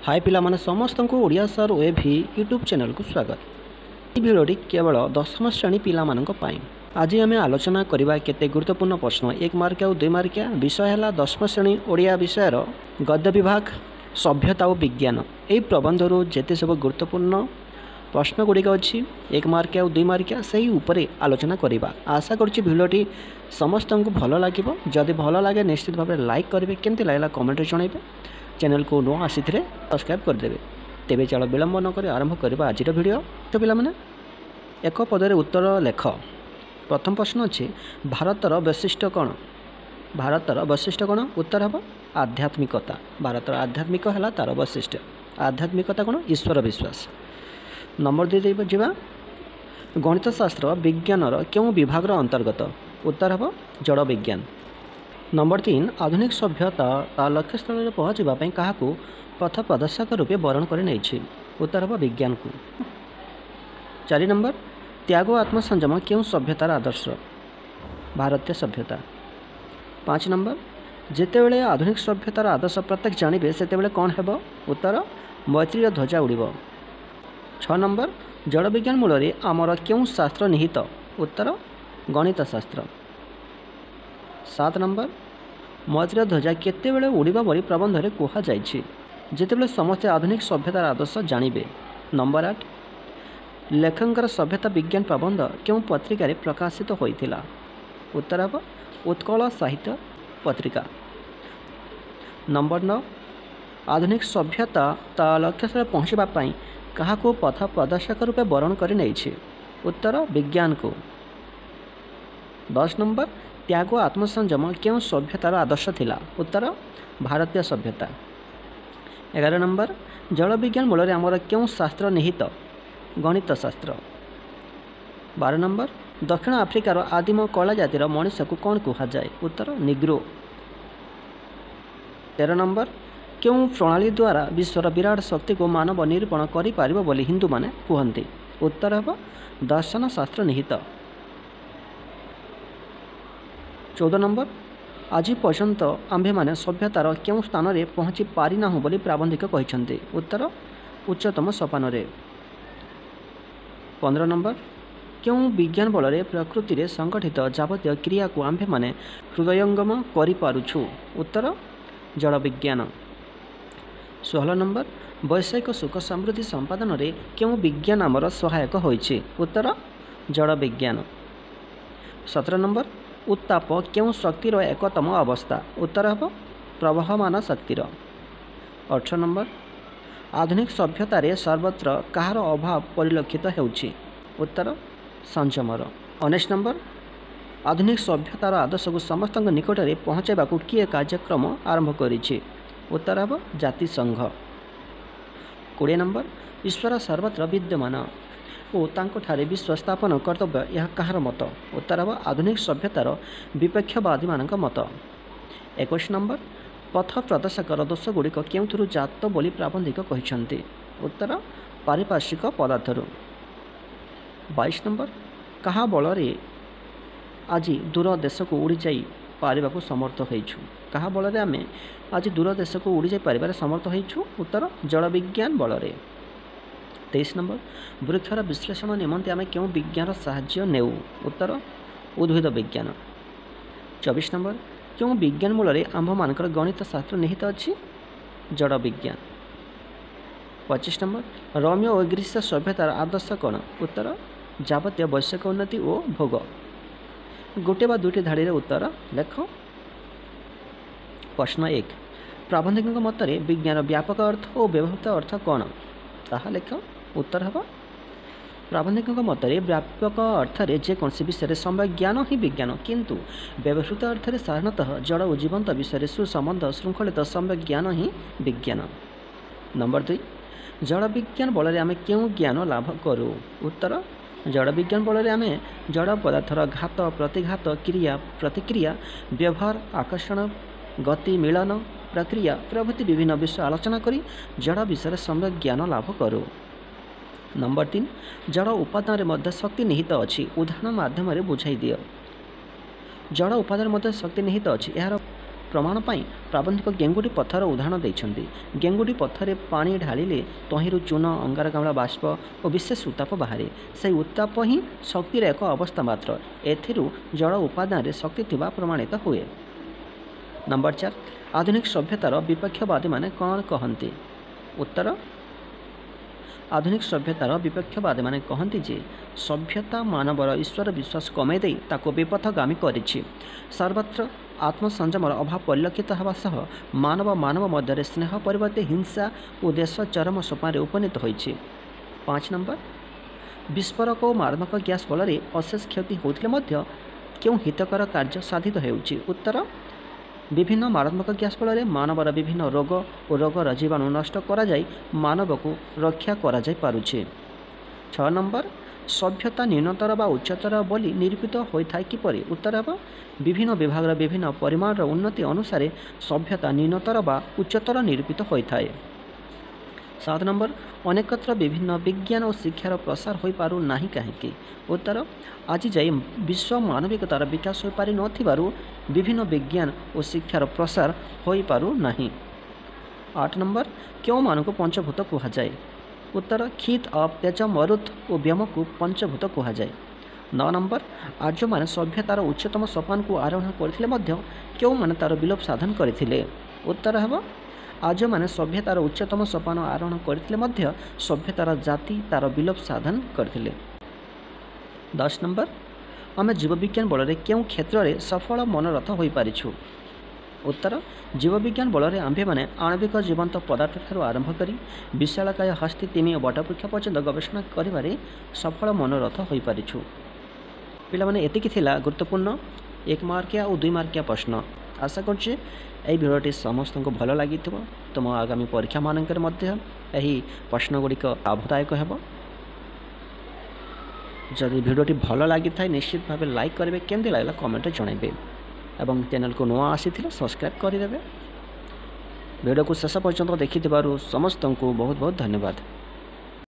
हाय पिलामाने समस्त को Odia sir web ही YouTube channel को स्वागत। ये भिडियोटी केवल दशम श्रेणी पिलामानंक पाई। आज आम आलोचना करबा केते गुरुत्वपूर्ण प्रश्न 1 मार्क और 2 मार्क। विषय है दशम श्रेणी ओडिया विषय गद्य विभाग सभ्यता और विज्ञान। यही प्रबंधर जेते सब गुरुत्वपूर्ण प्रश्न गुड़िक अच्छी 1 मार्क और 2 मार्क से उपरे आलोचना करवा। आशा करुच्ची भिडियोटी समस्त को भल लगे। जदि भल लगे निश्चित भाव में लाइक करेंगे, केमती लगला कमेंट जनइबे, चैनल को नुआ आसी सब्सक्राइब करदे। तेबे चलो विलंब नक आरंभ करवा आज भिडियो। तो पिलामाने एक पदरे उत्तर लेख। प्रथम प्रश्न अच्छे भारतर वैशिष्ट्य कौन? भारतर वैशिष्ट्य कौन? उत्तर हम आध्यात्मिकता। भारतर आध्यात्मिक है तार वैशिष्ट्य। आध्यात्मिकता कौन? ईश्वर विश्वास। नंबर 2 जा गणित शास्त्र विज्ञानर क्यों विभाग अंतर्गत? उत्तर हम जड़ विज्ञान। नंबर 3 आधुनिक सभ्यता लक्ष्यस्थल में पहुँचापी क्या पथ प्रदर्शक रूपे वर्ण कर नहीं? उत्तर हम विज्ञान को। 4 नंबर त्याग आत्मसंयम क्यों सभ्यतार आदर्श? भारतीय सभ्यता। 5 नंबर जितेबले आधुनिक सभ्यतार आदर्श प्रत्येक जानवे से कौन है? उत्तर मैत्री ध्वजा उड़ब। 6 नंबर जड़ विज्ञान मूल आमर क्यों शास्त्र निहित? उत्तर गणित शास्त्र। 7 नंबर मैत्री ध्वजा केतेबेले उड़िबा बोली प्रबंध में कहुई जितेबले समस्ते आधुनिक सभ्यतार आदर्श जानवे। नंबर 8 लेखकर सभ्यता विज्ञान प्रबंध क्यों पत्रिका प्रकाशित होता? उत्तर हम उत्कल साहित्य पत्रिका। नंबर 9 आधुनिक सभ्यता लक्ष्यस्थल पहुँचापी क्या पथ प्रदर्शक रूपे वर्ण कर नहीं? उत्तर विज्ञान को। 10 नंबर त्याग आत्मसंयम क्यों सभ्यतार आदर्श थिला? उत्तर भारतीय सभ्यता। 11 नंबर जड़ विज्ञान मूल आमर क्यों शास्त्र निहित? गणित शास्त्र। 12 नंबर दक्षिण आफ्रिकार आदिम कला जातिर मनुष्य को कौन कहुए? उत्तर निग्रो। 13 नंबर क्यों प्रणाली द्वारा विश्वर विराट शक्ति को मानव निरूपण कर हिंदू माने कहते? उत्तर हम दर्शन शास्त्र निहित। 14 नंबर आज पर्यंत आम्भे माने सभ्यतार क्यों स्थान में पहुँची पारिना बोली प्राबंधिक कहते? उत्तर उच्चतम सोपान रे। 15 नंबर क्यों विज्ञान बल में प्रकृति में संगठित जावतीय क्रिया को आम्भे माने हृदयंगम करिपारुछु? उत्तर जड़ विज्ञान। 16 नंबर वैषयिक सुख समृद्धि संपादन में क्यों विज्ञान आमर सहायक होइछि? उत्तर जड़ विज्ञान। 17 नंबर उत्ताप क्यों शक्तिर एकतम अवस्था? उत्तर हम प्रवहमान शक्तिर। 18 नंबर आधुनिक सभ्यतार सर्वत्र कହାର अभाव परिलक्षित होउछि? उत्तर संयमर। 19 नंबर आधुनिक सभ्यतार आदर्श को समस्त निकट में पहुँचाइबा किए कार्यक्रम आरंभ करिछि? उत्तर हम जाति संघ। 20 नंबर ईश्वर सर्वत्र विद्यमान और तांकोठारे विश्व स्थापन कर्तव्य यह कହାର मत? उत्तर हम आधुनिक सभ्यतार विपक्षवादी मानक मत। 21 नंबर पथ प्रदर्शकर दोष गुड़िक क्यों जात बोली प्राबंधिक कहते? उत्तर पारिपार्श्विक पदार्थर। 22 नंबर कहा बल आज दूर देश को उड़ी जाई पारिबा को समर्थ होइछु? कहा बल आम आज दूर देश को उड़ी जाई पारिबार समर्थ होइछु? उत्तर जड़ विज्ञान बल। 23 नंबर वृक्षर विश्लेषण निमंते आम क्यों विज्ञान साहाय्य नेउ? उत्तर उद्भिद विज्ञान। 24 नंबर क्यों विज्ञान मूल आंभ मानकर गणित शास्त्र निहित अच्छी? जड़ विज्ञान। 25 नंबर रोमियो और ग्रीस सभ्यतार आदर्श कौन? उत्तर जावतीय वैश्विक उन्नति और भोग। गोटे बा दुईटी धाड़ी उत्तर लेख। प्रश्न 1 प्राबंधिक मतरे विज्ञान व्यापक अर्थ और व्यवहृत अर्थ कौन? ताहा लेख। उत्तर हम प्राबंधिक मतरे व्यापक अर्थ में जेकोसी विषय सम्यक ज्ञान ही विज्ञान, किंतु व्यवहृत अर्थ में साधारणतः जड़ और जीवंत विषय सुसंबंध श्रृंखलित सम्यक ज्ञान ही विज्ञान। नंबर 2 जड़ विज्ञान बल आम क्यों ज्ञान लाभ करूँ? उत्तर जड़ विज्ञान बल आम जड़ पदार्थर घात प्रतिघात क्रिया प्रतिक्रिया व्यवहार आकर्षण गति मिलन प्रक्रिया प्रभृति विभिन्न विषय आलोचना करी जड़ विषय सम्यक ज्ञान लाभ करूँ। नंबर 3 जड़ उपादान मध्य शक्ति निहित अच्छी? उदाहरण माध्यम बुझाई दियो। जड़ उपादान मध्य शक्ति निहित अच्छी यार ପ୍ରମାଣ ପାଇଁ ପ୍ରାବନ୍ଧିକ ଗେଙ୍ଗୁଟି ପଥର ଉଦାହରଣ ଦେଇଛନ୍ତି। ଗେଙ୍ଗୁଟି ପଥରରେ ପାଣି ଢାଳିଲେ ତହିଁରୁ ଚୂନ, ଅଙ୍ଗାରକାମ୍ଳ ବାଷ୍ପ ଓ ବିଶେଷ ଉତ୍ତାପ ବାହାରେ। ସେହି ଉତ୍ତାପ ହିଁ ଶକ୍ତିର ଏକ ଅବସ୍ଥା ମାତ୍ର। ଏଥିରୁ ଜଳ ଉପାଦାନରେ ଶକ୍ତି ଥିବା ପ୍ରମାଣିତ ହୁଏ। ନମ୍ବର 4, ଆଧୁନିକ ସଭ୍ୟତାର ବିପକ୍ଷବାଦୀମାନେ କ'ଣ କହନ୍ତି? ଉତ୍ତର, ଆଧୁନିକ ସଭ୍ୟତାର ବିପକ୍ଷବାଦୀମାନେ କହନ୍ତି ଯେ ସଭ୍ୟତା ମାନବର ଈଶ୍ୱର ବିଶ୍ୱାସ କମାଇ ଦେଇ ତାକୁ ବିପଥଗାମୀ କରିଛି। ସର୍ବତ୍ର ଆତ୍ମସଂଯମର ଅଭାବ ପରିଲକ୍ଷିତ ହେବା ସହ ମାନବ ମଧ୍ୟରେ ସ୍ନେହ ପରିବର୍ତ୍ତେ ହିଂସା ଓ ଦେଶ ଚରମ ସୋପାନରେ ଉପନୀତ ହୋଇଛି। 5 ନମ୍ବର, ବିସ୍ଫୋରକ ଓ ମାରାତ୍ମକ ଗ୍ୟାସ୍ ଫଳରେ ଅଶେଷ କ୍ଷତି ହେଉଥିଲେ ମଧ୍ୟ କେଉଁ ହିତକର କାର୍ଯ୍ୟ ସାଧିତ ହେଉଛି? ଉତ୍ତର, ବିଭିନ୍ନ ମାରାତ୍ମକ ଗ୍ୟାସ୍ ଫଳରେ ମାନବର ବିଭିନ୍ନ ରୋଗ ଓ ରୋଗର ଜୀବାଣୁ ନଷ୍ଟ କରାଯାଇ ମାନବକୁ ରକ୍ଷା କରାଯାଇପାରୁଛି। 6 ନମ୍ବର, ସଭ୍ୟତା ନ୍ୟୁନତର ବା ଉଚ୍ଚତର ବୋଲି ନିରୂପିତ ହୋଇଥାଏ କିପରି? ଉତ୍ତର ହେବ, ବିଭିନ୍ନ ବିଭାଗର ବିଭିନ୍ନ ପରିମାଣର ଉନ୍ନତି ଅନୁସାରେ ସଭ୍ୟତା ନ୍ୟୁନତର ବା ଉଚ୍ଚତର ନିରୂପିତ ହୋଇଥାଏ। 7 ନମ୍ବର, ଅନେକତ୍ର ବିଭିନ୍ନ ବିଜ୍ଞାନ ଓ ଶିକ୍ଷାର ପ୍ରସାର ହୋଇପାରୁ ନାହିଁ କାହିଁକି? ଉତ୍ତର, ଆଜି ଯାଇ ବିଶ୍ୱ ମାନବିକତାର ବିକାଶ ହୋଇପାରି ନଥିବାରୁ ବିଭିନ୍ନ ବିଜ୍ଞାନ ଓ ଶିକ୍ଷାର ପ୍ରସାର ହୋଇପାରୁ ନାହିଁ। 8 ନମ୍ବର, କେଉଁମାନଙ୍କୁ ପଞ୍ଚଭୂତ କୁହାଯାଏ? ଉତ୍ତର, କ୍ଷିତ୍, ଅପ୍, ତେଜ, ମରୁତ୍ ଓ ବ୍ୟୋମକୁ ପଞ୍ଚଭୂତ କୁହାଯାଏ। 9 ନମ୍ବର, ଆର୍ଯ୍ୟମାନେ ସଭ୍ୟତାର ଉଚ୍ଚତମ ସୋପାନକୁ ଆରୋହଣ କରିଥିଲେ ମଧ୍ୟ କେଉଁମାନେ ତା'ର ବିଲୋପ ସାଧନ କରିଥିଲେ? ଉତ୍ତର ହେବ, ଆର୍ଯ୍ୟମାନେ ସଭ୍ୟତାର ଉଚ୍ଚତମ ସୋପାନ ଆରୋହଣ କରିଥିଲେ ମଧ୍ୟ ସଭ୍ୟତାର ଜାତି ତା'ର ବିଲୋପ ସାଧନ କରିଥିଲେ। 10 ନମ୍ବର, ଆମେ ଜୀବବିଜ୍ଞାନ ବଳରେ କେଉଁ କ୍ଷେତ୍ରରେ ସଫଳ ମନୋରଥ ହୋଇପାରିଛୁ? ଉତ୍ତର, ଜୀବବିଜ୍ଞାନ ବଳରେ ଆମ୍ଭେମାନେ ଆଣବିକ ଜୀବନ୍ତ ପଦାର୍ଥଠାରୁ ଆରମ୍ଭ କରି ବିଶାଳକାୟ ହସ୍ତୀ, ତିମି ଓ ବଟବୃକ୍ଷ ପର୍ଯ୍ୟନ୍ତ ଗବେଷଣା କରିବାରେ ସଫଳ ମନୋରଥ ହୋଇପାରିଛୁ। ପିଲାମାନେ, ଏତିକି ଥିଲା ଗୁରୁତ୍ୱପୂର୍ଣ୍ଣ 1 ମାର୍କିଆ ଓ 2 ମାର୍କିଆ ପ୍ରଶ୍ନ। ଆଶା କରୁଛି ଏହି ଭିଡ଼ିଓଟି ସମସ୍ତଙ୍କୁ ଭଲ ଲାଗିଥିବ। ତୁମ ଆଗାମୀ ପରୀକ୍ଷାମାନଙ୍କରେ ମଧ୍ୟ ଏହି ପ୍ରଶ୍ନଗୁଡ଼ିକ ଲାଭଦାୟକ ହେବ। ଯଦି ଭିଡ଼ିଓଟି ଭଲ ଲାଗିଥାଏ ନିଶ୍ଚିତ ଭାବେ ଲାଇକ୍ କରିବେ, କେମିତି ଲାଗିଲା କମେଣ୍ଟରେ ଜଣାଇବେ ଏବଂ ଚ୍ୟାନେଲକୁ ନୂଆ ଆସିଥିଲେ ସବସ୍କ୍ରାଇବ୍ କରିଦେବେ। ଭିଡ଼ିଓକୁ ଶେଷ ପର୍ଯ୍ୟନ୍ତ ଦେଖିଥିବାରୁ ସମସ୍ତଙ୍କୁ ବହୁତ ବହୁତ ଧନ୍ୟବାଦ।